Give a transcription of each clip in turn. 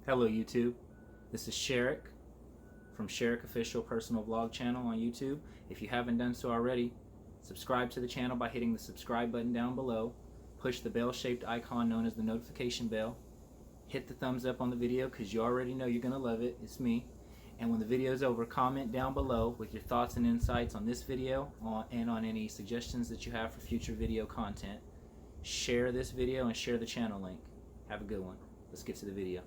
Hello YouTube, this is Sherrick from Sherrick Official Personal Vlog Channel on YouTube. If you haven't done so already, subscribe to the channel by hitting the subscribe button down below. Push the bell-shaped icon known as the notification bell. Hit the thumbs up on the video because you already know you're going to love it. It's me. And when the video is over, comment down below with your thoughts and insights on this video and on any suggestions that you have for future video content. Share this video and share the channel link. Have a good one. Let's get to the video.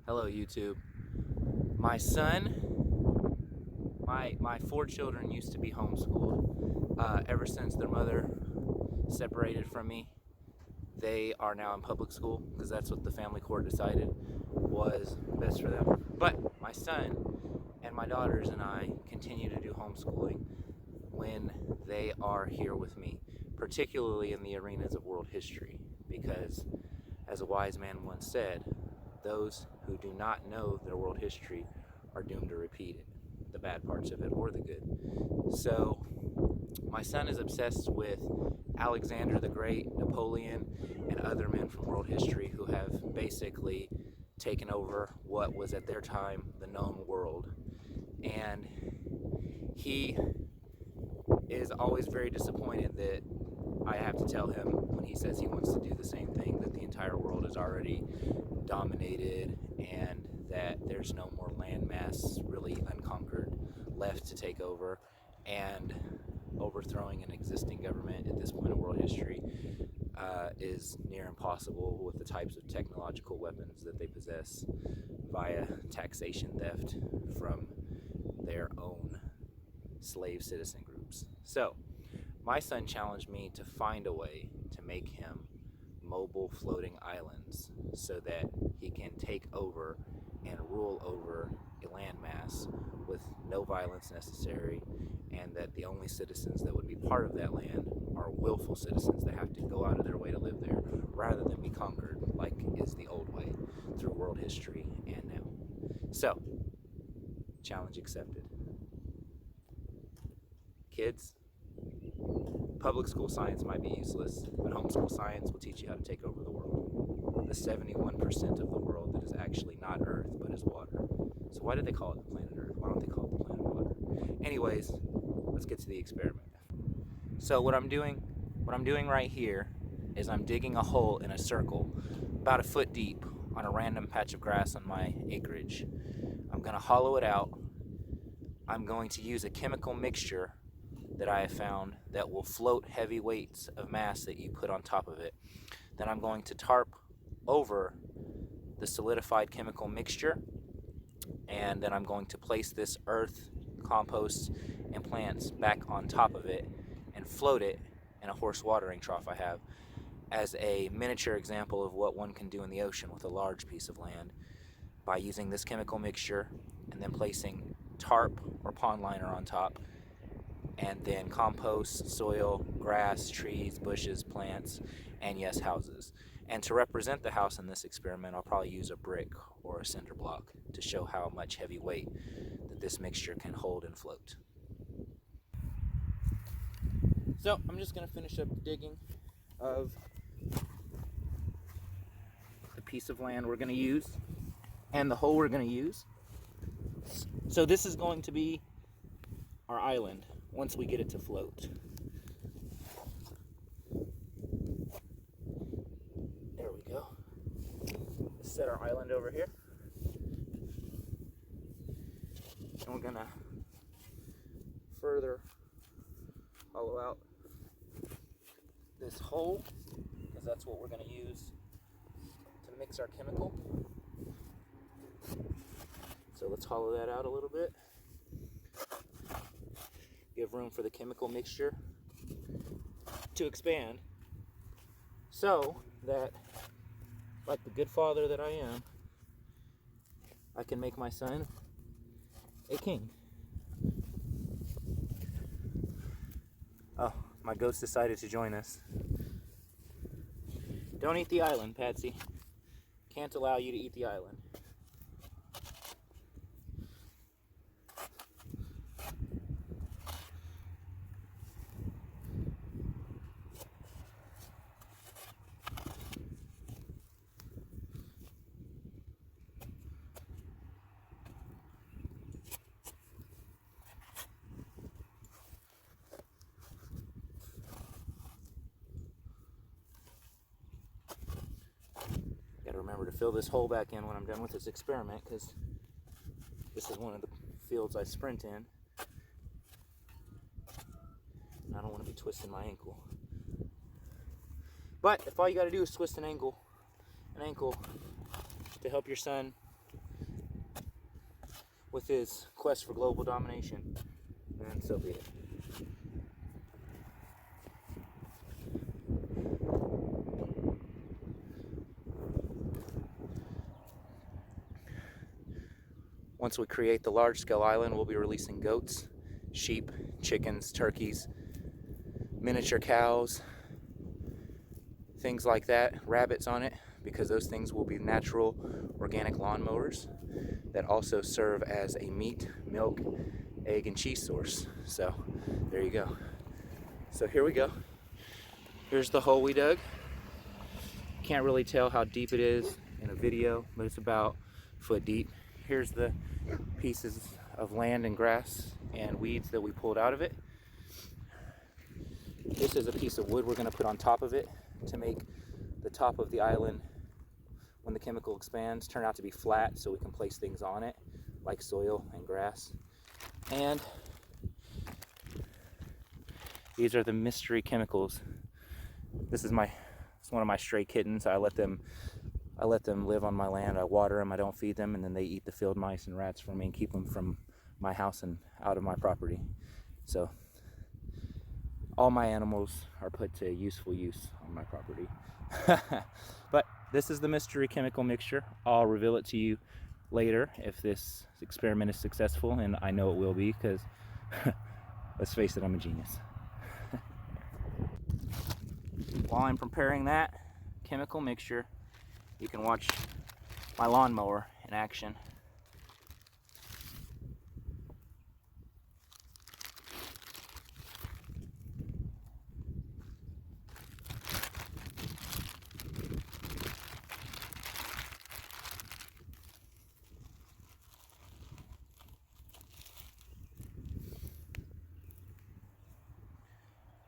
Hello YouTube. My son, my 4 children used to be homeschooled. Ever since their mother separated from me, they are now in public school because that's what the family court decided was best for them. But my son and my daughters and I continue to do homeschooling when they are here with me, particularly in the arenas of world history, because as a wise man once said, those who do not know their world history are doomed to repeat it, the bad parts of it or the good. So my son is obsessed with Alexander the Great, Napoleon, and other men from world history who have basically taken over what was at their time the known world. And he is always very disappointed that I have to tell him when he says he wants to do the same thing, that the entire world is already dominated and that there's no more landmass really unconquered left to take over, and overthrowing an existing government at this point in world history is near impossible with the types of technological weapons that they possess via taxation theft from their own slave citizen groups. So my son challenged me to find a way to make him mobile floating islands so that he can take over and rule over a landmass with no violence necessary, and that the only citizens that would be part of that land are willful citizens that have to go out of their way to live there rather than be conquered like is the old way through world history and now. So, challenge accepted. Kids, public school science might be useless, but homeschool science will teach you how to take over the world. The 71% of the world that is actually not Earth, but is water. So why did they call it the planet Earth? Why don't they call it the planet water? Anyways, let's get to the experiment. So what I'm doing right here is I'm digging a hole in a circle about a foot deep on a random patch of grass on my acreage. I'm gonna hollow it out. I'm going to use a chemical mixture that I have found that will float heavy weights of mass that you put on top of it. Then I'm going to tarp over the solidified chemical mixture, and then I'm going to place this earth, compost, and plants back on top of it and float it in a horse watering trough I have as a miniature example of what one can do in the ocean with a large piece of land by using this chemical mixture and then placing tarp or pond liner on top, and then compost, soil, grass, trees, bushes, plants, and yes, houses. And to represent the house in this experiment, I'll probably use a brick or a cinder block to show how much heavy weight that this mixture can hold and float. So I'm just going to finish up the digging of the piece of land we're going to use and the hole we're going to use. So this is going to be our island once we get it to float. There we go. Let's set our island over here. And we're gonna further hollow out this hole, because that's what we're gonna use to mix our chemical. So let's hollow that out a little bit. Give room for the chemical mixture to expand so that, like the good father that I am, I can make my son a king. Oh, my ghost decided to join us. Don't eat the island, Patsy. Can't allow you to eat the island. Gotta remember to fill this hole back in when I'm done with this experiment, because this is one of the fields I sprint in. And I don't want to be twisting my ankle. But if all you gotta do is twist an ankle to help your son with his quest for global domination, then so be it. Once we create the large-scale island, we'll be releasing goats, sheep, chickens, turkeys, miniature cows, things like that, rabbits on it, because those things will be natural organic lawnmowers that also serve as a meat, milk, egg, and cheese source. So there you go. So here we go. Here's the hole we dug. Can't really tell how deep it is in a video, but it's about a foot deep. Here's the pieces of land and grass and weeds that we pulled out of it. This is a piece of wood we're going to put on top of it to make the top of the island, when the chemical expands, turn out to be flat so we can place things on it like soil and grass. And these are the mystery chemicals. This is one of my stray kittens. I let them live on my land. I water them, I don't feed them, and then they eat the field mice and rats for me and keep them from my house and out of my property. So all my animals are put to useful use on my property. But this is the mystery chemical mixture. I'll reveal it to you later if this experiment is successful, and I know it will be, because let's face it, I'm a genius. While I'm preparing that chemical mixture, you can watch my lawnmower in action.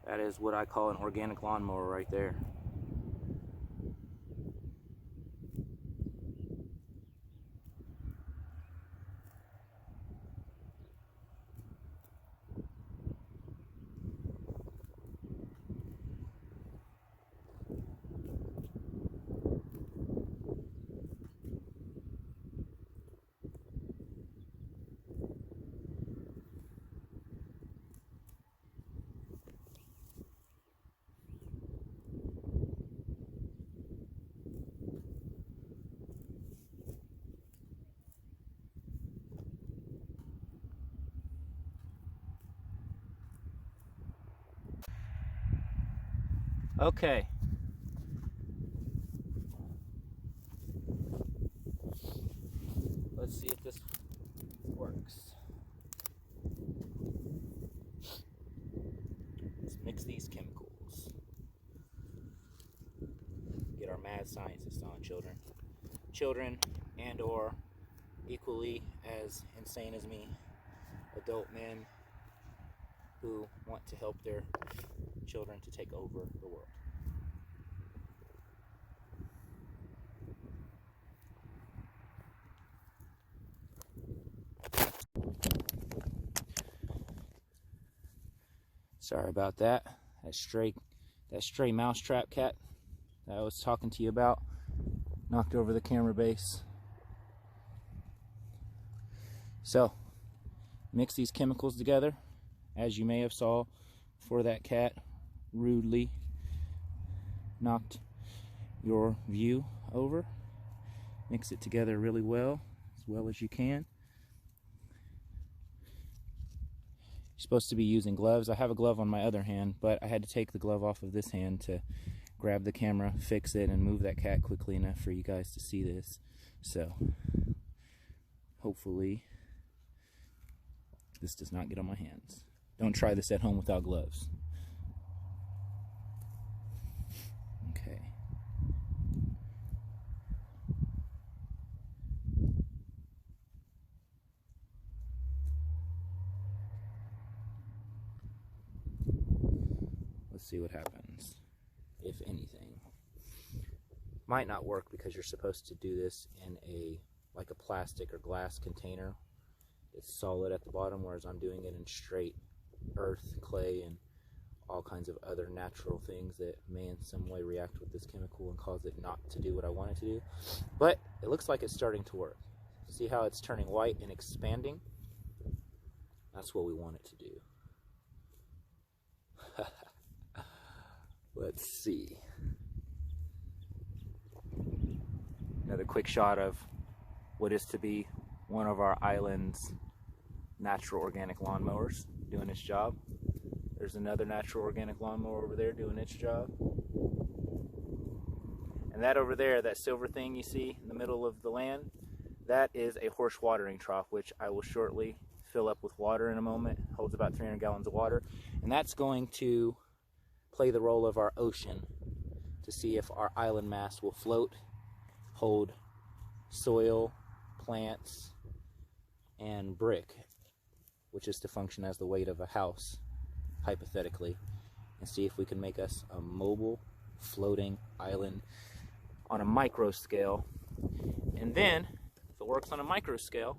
That is what I call an organic lawnmower right there. Okay. Let's see if this works. Let's mix these chemicals. Get our mad scientists on, children. Children and or equally as insane as me, adult men who want to help their children to take over the world. Sorry about that. That stray mousetrap cat that I was talking to you about knocked over the camera base. So, mix these chemicals together, as you may have saw before that cat rudely knocked your view over. Mix it together really well as you can. You're supposed to be using gloves. I have a glove on my other hand, but I had to take the glove off of this hand to grab the camera, fix it, and move that cat quickly enough for you guys to see this. So hopefully this does not get on my hands. Don't try this at home without gloves. Okay. Let's see what happens, if anything. Might not work because you're supposed to do this in like a plastic or glass container. It's solid at the bottom, whereas I'm doing it in straight earth, clay, and all kinds of other natural things that may in some way react with this chemical and cause it not to do what I want it to do. But it looks like it's starting to work. See how it's turning white and expanding? That's what we want it to do. Let's see. Another quick shot of what is to be one of our island's natural organic lawnmowers doing its job. There's another natural organic lawnmower over there doing its job. And that over there, that silver thing you see in the middle of the land, that is a horse watering trough, which I will shortly fill up with water in a moment. It holds about 300 gallons of water. And that's going to play the role of our ocean to see if our island mass will float, hold soil, plants, and brick, which is to function as the weight of a house, hypothetically, and see if we can make us a mobile floating island on a micro scale. And then if it works on a micro scale,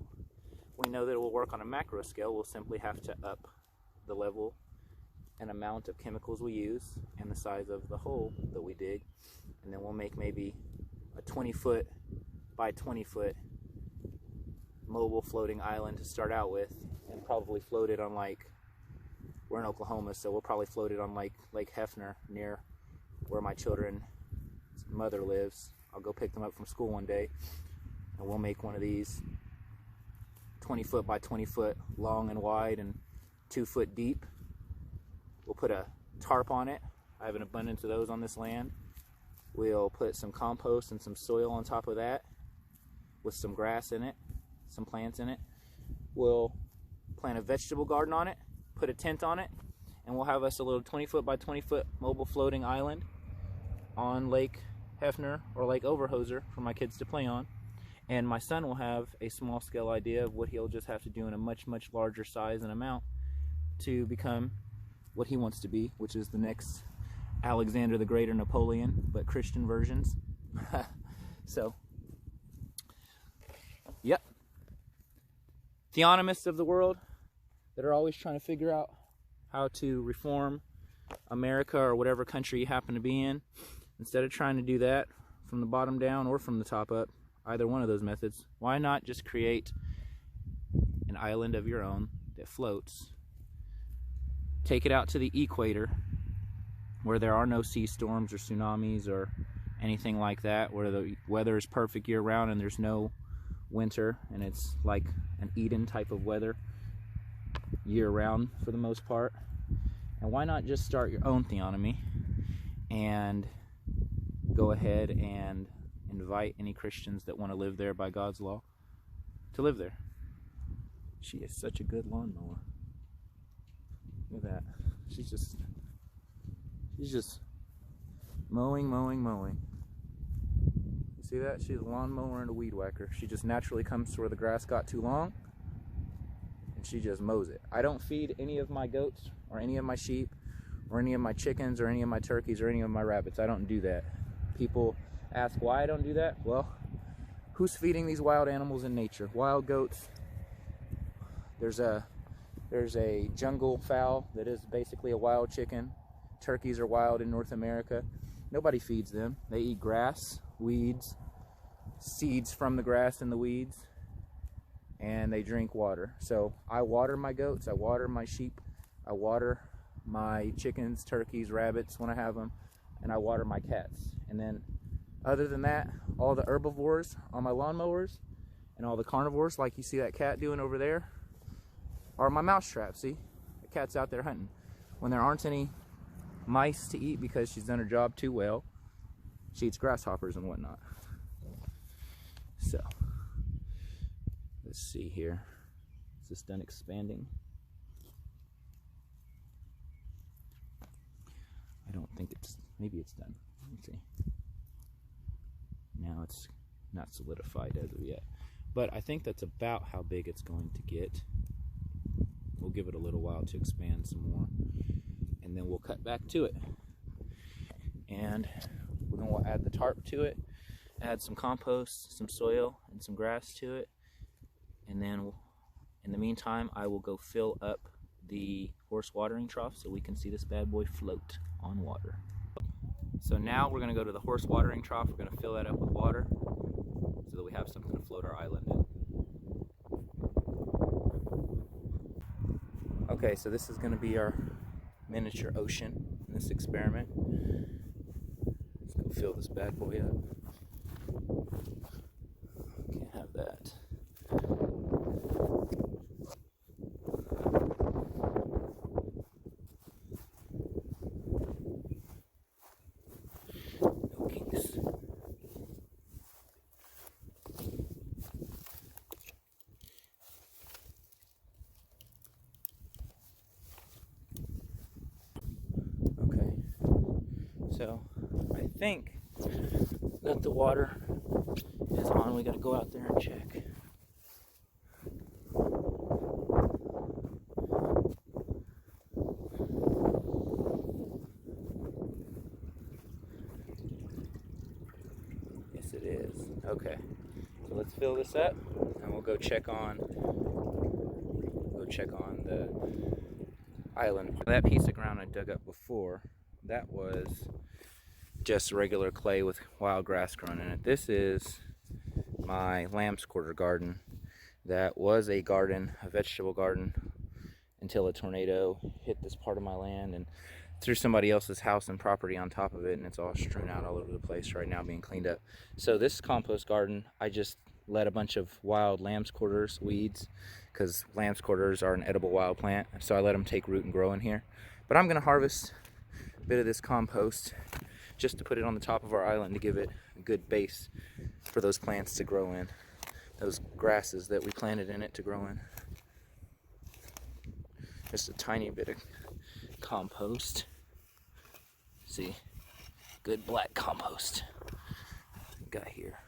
we know that it will work on a macro scale. We'll simply have to up the level and amount of chemicals we use and the size of the hole that we dig, and then we'll make maybe a 20-foot by 20-foot mobile floating island to start out with, and probably float it on, like, we're in Oklahoma, so we'll probably float it on like Lake Hefner near where my children's mother lives. I'll go pick them up from school one day, and we'll make one of these 20-foot by 20-foot long and wide and 2-foot deep. We'll put a tarp on it. I have an abundance of those on this land. We'll put some compost and some soil on top of that with some grass in it, some plants in it. We'll plant a vegetable garden on it, put a tent on it, and we'll have us a little 20-foot by 20-foot mobile floating island on Lake Hefner or Lake Overhoser for my kids to play on. And my son will have a small scale idea of what he'll just have to do in a much, much larger size and amount to become what he wants to be, which is the next Alexander the Great or Napoleon, but Christian versions. So, yep. Theonomists of the world that are always trying to figure out how to reform America or whatever country you happen to be in, instead of trying to do that from the bottom down or from the top up, either one of those methods, why not just create an island of your own that floats, take it out to the equator where there are no sea storms or tsunamis or anything like that, where the weather is perfect year round and there's no winter, and it's like an Eden type of weather year round for the most part. And why not just start your own theonomy and go ahead and invite any Christians that want to live there by God's law to live there. She is such a good lawnmower. Look at that. She's just mowing. You see that? She's a lawnmower and a weed whacker. She just naturally comes to where the grass got too long, and she just mows it. I don't feed any of my goats or any of my sheep or any of my chickens or any of my turkeys or any of my rabbits. I don't do that. People ask why I don't do that. Well, who's feeding these wild animals in nature? Wild goats. There's a jungle fowl that is basically a wild chicken. Turkeys are wild in North America. Nobody feeds them. They eat grass, weeds, seeds from the grass and the weeds, and they drink water. So I water my goats, I water my sheep, I water my chickens, turkeys, rabbits when I have them, and I water my cats. And then other than that, all the herbivores on my lawnmowers and all the carnivores, like you see that cat doing over there, are my mouse traps. See, the cat's out there hunting. When there aren't any mice to eat because she's done her job too well. She eats grasshoppers and whatnot. So, let's see here. Is this done expanding? I don't think it's, maybe it's done. Let's see. Now it's not solidified as of yet. But I think that's about how big it's going to get. We'll give it a little while to expand some more. And then we'll cut back to it. And then we'll add the tarp to it, add some compost, some soil, and some grass to it. And then in the meantime, I will go fill up the horse watering trough so we can see this bad boy float on water. So now we're going to go to the horse watering trough. We're going to fill that up with water so that we have something to float our island in. Okay, so this is going to be our miniature ocean in this experiment. Let's go fill this bad boy up. Can't have that. No kinks. Okay, so I think that the water is on. We got to go out there and check. Yes, it is. Okay, so let's fill this up, and we'll go check on the island. That piece of ground I dug up before, that was just regular clay with wild grass growing in it. This is my lamb's quarter garden. That was a garden, a vegetable garden, until a tornado hit this part of my land and threw somebody else's house and property on top of it, and it's all strewn out all over the place right now being cleaned up. So this compost garden, I just let a bunch of wild lamb's quarters weeds, because lamb's quarters are an edible wild plant, so I let them take root and grow in here. But I'm going to harvest a bit of this compost just to put it on the top of our island to give it a good base for those plants to grow in, those grasses that we planted in it to grow in. Just a tiny bit of compost. See, good black compost got here.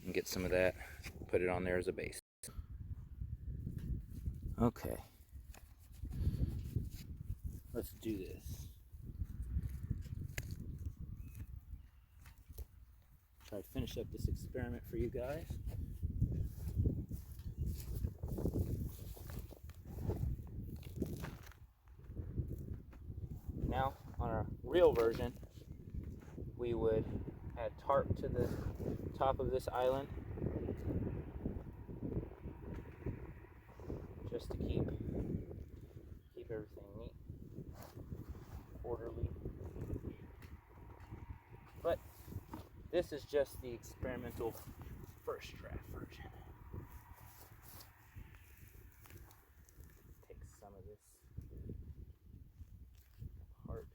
And get some of that, put it on there as a base. Okay, let's do this. Try to finish up this experiment for you guys. Now, on our real version, we would add tarp to the top of this island just to keep everything neat, orderly. But this is just the experimental first draft version. Take some of this apart.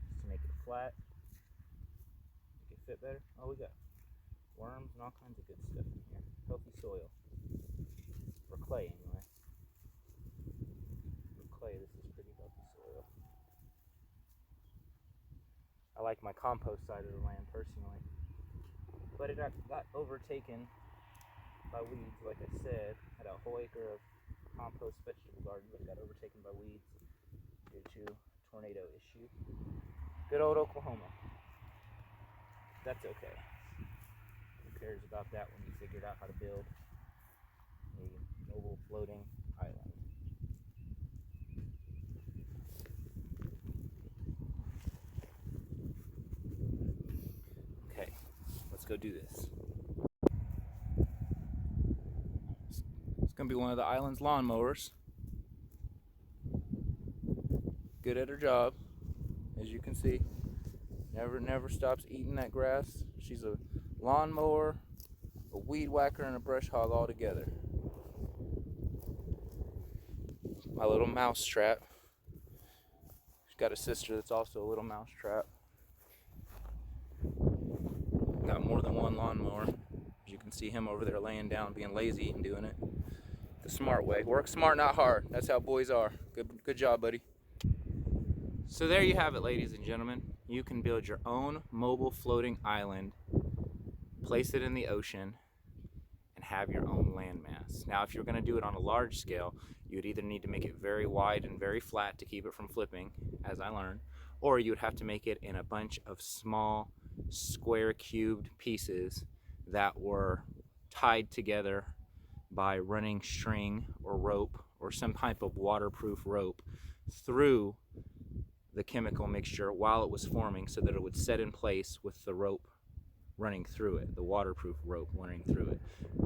Just to make it flat, make it fit better. Oh, we got worms and all kinds of good stuff in here. Healthy soil. For clay, anyway. For clay, this is pretty healthy soil. I like my compost side of the land personally, but it got overtaken by weeds. Like I said, had a whole acre of compost vegetable garden that got overtaken by weeds due to tornado issue. Good old Oklahoma. That's okay. Who cares about that when you figured out how to build a mobile floating island? Okay, let's go do this. It's gonna be one of the island's lawnmowers. good at her job, as you can see. Never stops eating that grass. She's a lawnmower, a weed whacker, and a brush hog all together. My little mouse trap. She's got a sister that's also a little mouse trap. Got more than one lawnmower. As you can see him over there laying down, being lazy and doing it the smart way. Work smart, not hard. That's how boys are. Good job, buddy. So there you have it, ladies and gentlemen. You can build your own mobile floating island, place it in the ocean, and have your own landmass. Now, if you're going to do it on a large scale, you would either need to make it very wide and very flat to keep it from flipping, as I learned, or you would have to make it in a bunch of small, square cubed pieces that were tied together by running string or rope or some type of waterproof rope through the chemical mixture while it was forming, so that it would set in place with the rope running through it, the waterproof rope running through it,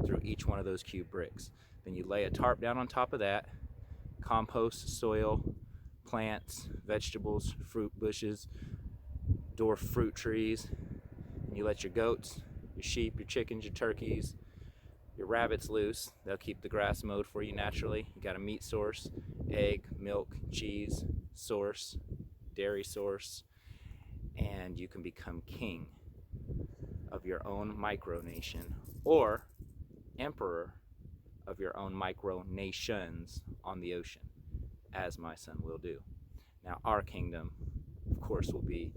through each one of those cube bricks. Then you lay a tarp down on top of that, compost, soil, plants, vegetables, fruit bushes, dwarf fruit trees, and you let your goats, your sheep, your chickens, your turkeys, your rabbits loose. They'll keep the grass mowed for you naturally. You got a meat source, egg, milk, cheese source, dairy source, and you can become king of your own micronation, or emperor of your own micronations on the ocean, as my son will do. Now, our kingdom, of course, will be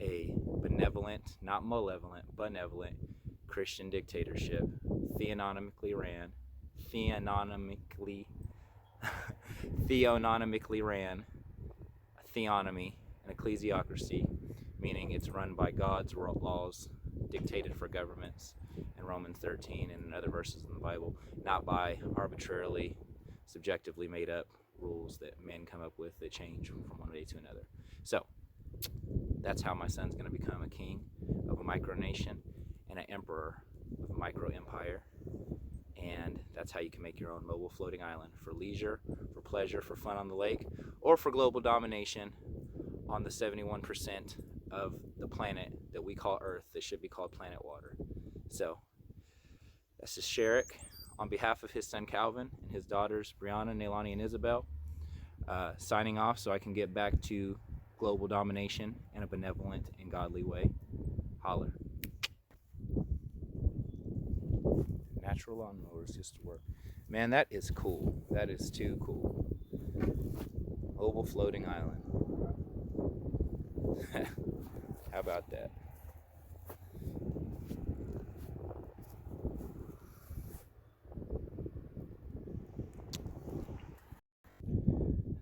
a benevolent, not malevolent, benevolent Christian dictatorship, theonomically ran, a theonomy, an ecclesiocracy, meaning it's run by God's laws dictated for governments in Romans 13 and in other verses in the Bible, not by arbitrarily, subjectively made up rules that men come up with that change from one day to another. So that's how my son's going to become a king of a micronation and an emperor of a micro-empire. And that's how you can make your own mobile floating island for leisure, for pleasure, for fun on the lake, or for global domination on the 71% of the planet that we call Earth that should be called planet water. So that's just Sherrick on behalf of his son Calvin and his daughters Brianna, Neilani, and Isabel, signing off so I can get back to global domination in a benevolent and godly way. Holler. Natural lawnmowers just to work. Man, that is cool. That is too cool. Mobile floating island. How about that?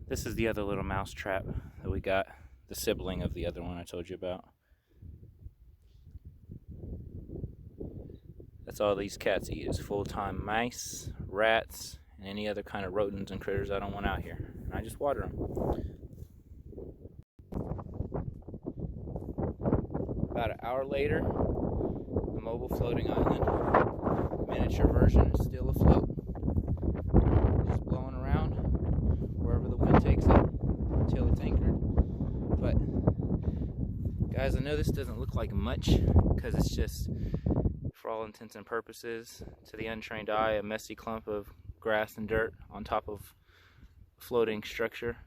This is the other little mouse trap that we got, the sibling of the other one I told you about. That's all these cats eat, is full-time mice, rats, and any other kind of rodents and critters I don't want out here. And I just water them. About an hour later, the mobile floating island, miniature version, is still afloat. Just blowing around wherever the wind takes it until it's anchored. But guys, I know this doesn't look like much because it's just, for all intents and purposes, to the untrained eye, a messy clump of grass and dirt on top of a floating structure.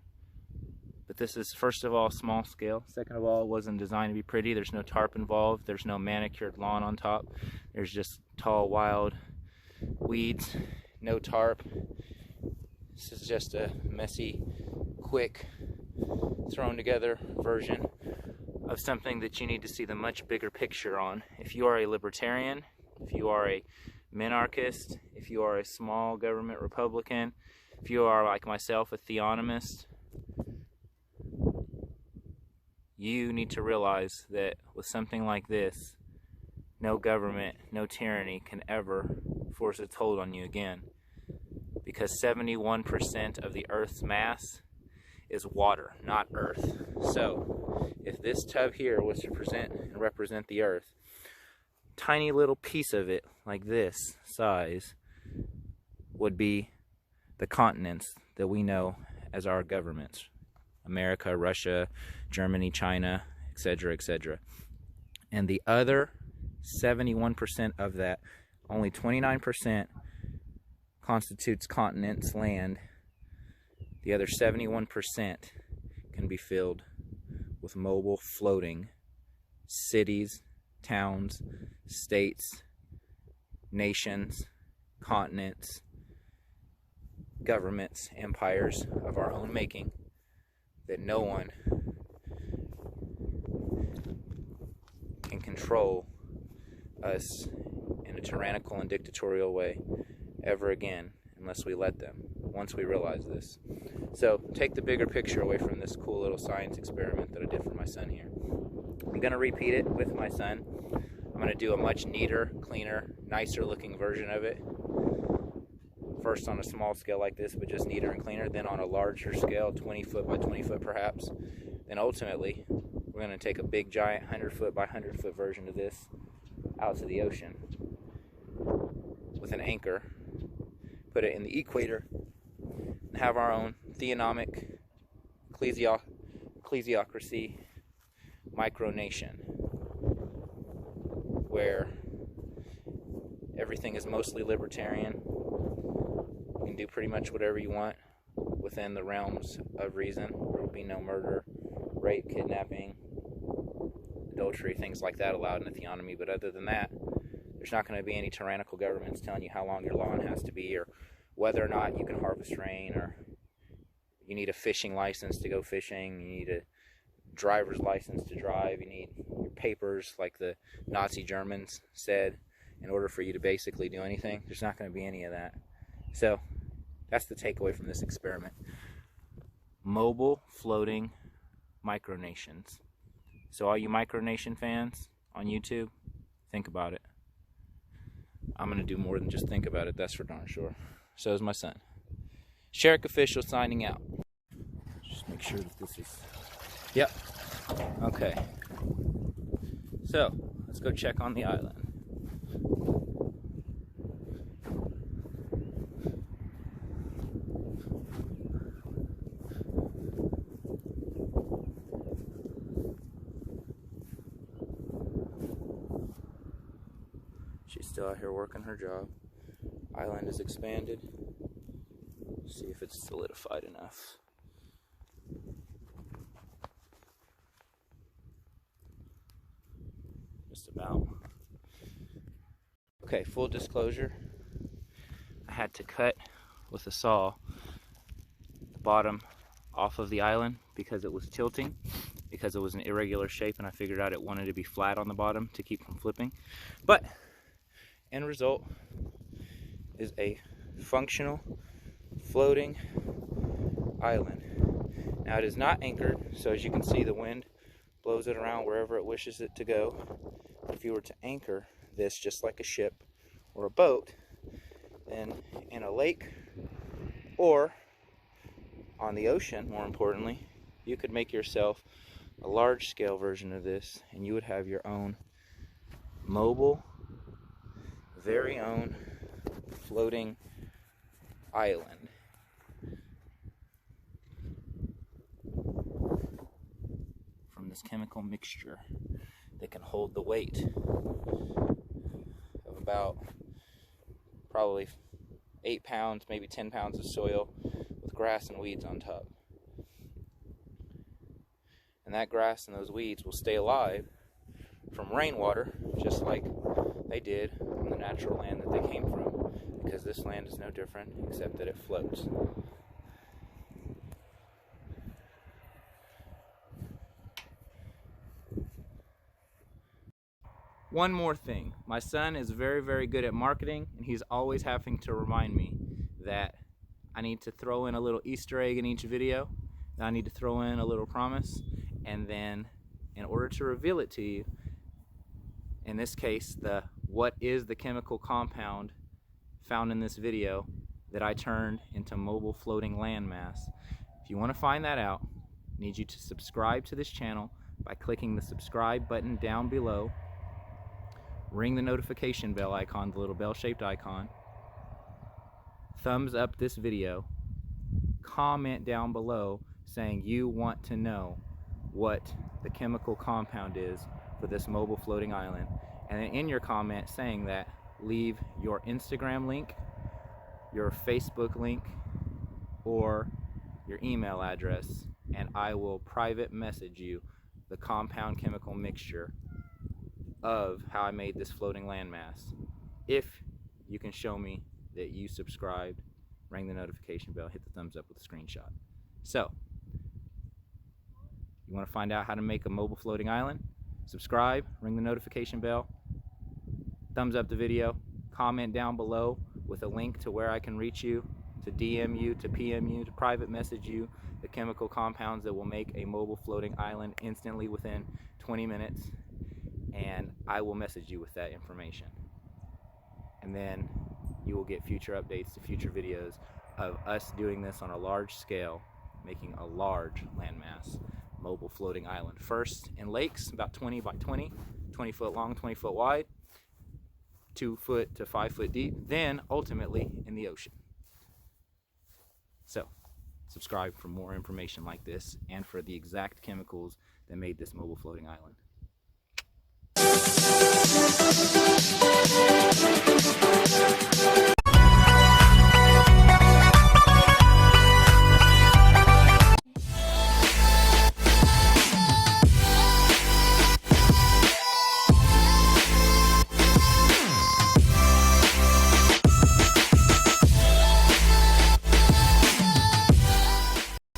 But this is, first of all, small scale. Second of all, it wasn't designed to be pretty. There's no tarp involved. There's no manicured lawn on top. There's just tall, wild weeds, no tarp. This is just a messy, quick, thrown together version of something that you need to see the much bigger picture on. If you are a libertarian, if you are a minarchist, if you are a small government Republican, if you are, like myself, a theonomist, you need to realize that with something like this, no government, no tyranny can ever force its hold on you again. Because 71% of the Earth's mass is water, not Earth. So, if this tub here was to represent the Earth, tiny little piece of it, like this size, would be the continents that we know as our governments. America, Russia, Germany, China, etc., etc. And the other 71% of that, only 29% constitutes continents, land. The other 71% can be filled with mobile floating cities, towns, states, nations, continents, governments, empires of our own making that no one can control us in a tyrannical and dictatorial way ever again unless we let them, once we realize this. So take the bigger picture away from this cool little science experiment that I did for my son here. I'm going to repeat it with my son. I'm going to do a much neater, cleaner, nicer looking version of it. First on a small scale like this, but just neater and cleaner. Then on a larger scale, 20 foot by 20 foot perhaps. Then ultimately, we're going to take a big giant 100 foot by 100 foot version of this out to the ocean with an anchor, put it in the equator, and have our own theonomic ecclesiocracy micronation where everything is mostly libertarian. You can do pretty much whatever you want within the realms of reason. There will be no murder, rape, kidnapping, adultery, things like that allowed in the theonomy. But other than that, there's not going to be any tyrannical governments telling you how long your lawn has to be, or whether or not you can harvest rain, or you need a fishing license to go fishing, you need a driver's license to drive, you need your papers like the Nazi Germans said in order for you to basically do anything. There's not going to be any of that. So that's the takeaway from this experiment. Mobile floating micronations. So all you micronation fans on YouTube, think about it. I'm going to do more than just think about it, that's for darn sure. So is my son. Sherrick Official signing out. Just make sure that this is... Yep. Okay. So, let's go check on the island. She's still out here working her job. Island is expanded. See if it's solidified enough. Just about. Okay, full disclosure. I had to cut with a saw the bottom off of the island because it was tilting, because it was an irregular shape, and I figured out it wanted to be flat on the bottom to keep from flipping. But end result is a functional floating island. Now it is not anchored, so as you can see, the wind blows it around wherever it wishes it to go. If you were to anchor this just like a ship or a boat, then in a lake or on the ocean, more importantly, you could make yourself a large scale version of this, and you would have your own mobile, very own floating island. From this chemical mixture that can hold the weight of about probably 8 pounds, maybe 10 pounds of soil with grass and weeds on top. And that grass and those weeds will stay alive from rainwater, just like they did on the natural land that they came from, because this land is no different except that it floats. One more thing, my son is very, very good at marketing, and he's always having to remind me that I need to throw in a little Easter egg in each video, that I need to throw in a little promise, and then in order to reveal it to you, in this case, what is the chemical compound found in this video that I turned into mobile floating landmass. If you want to find that out, I need you to subscribe to this channel by clicking the subscribe button down below. Ring the notification bell icon, the little bell-shaped icon. Thumbs up this video. Comment down below saying you want to know what the chemical compound is for this mobile floating island, and then in your comment saying that, leave your Instagram link, your Facebook link, or your email address, and I will private message you the compound chemical mixture of how I made this floating landmass, if you can show me that you subscribed, ring the notification bell, hit the thumbs up with a screenshot. So, you want to find out how to make a mobile floating island? Subscribe, ring the notification bell, thumbs up the video, comment down below with a link to where I can reach you, to DM you, to PM you, to private message you the chemical compounds that will make a mobile floating island instantly within 20 minutes, and I will message you with that information. And then you will get future updates to future videos of us doing this on a large scale, making a large landmass mobile floating island. First in lakes, about 20 by 20, 20 foot long, 20 foot wide, 2 foot to 5 foot deep, then ultimately in the ocean. So, subscribe for more information like this and for the exact chemicals that made this mobile floating island.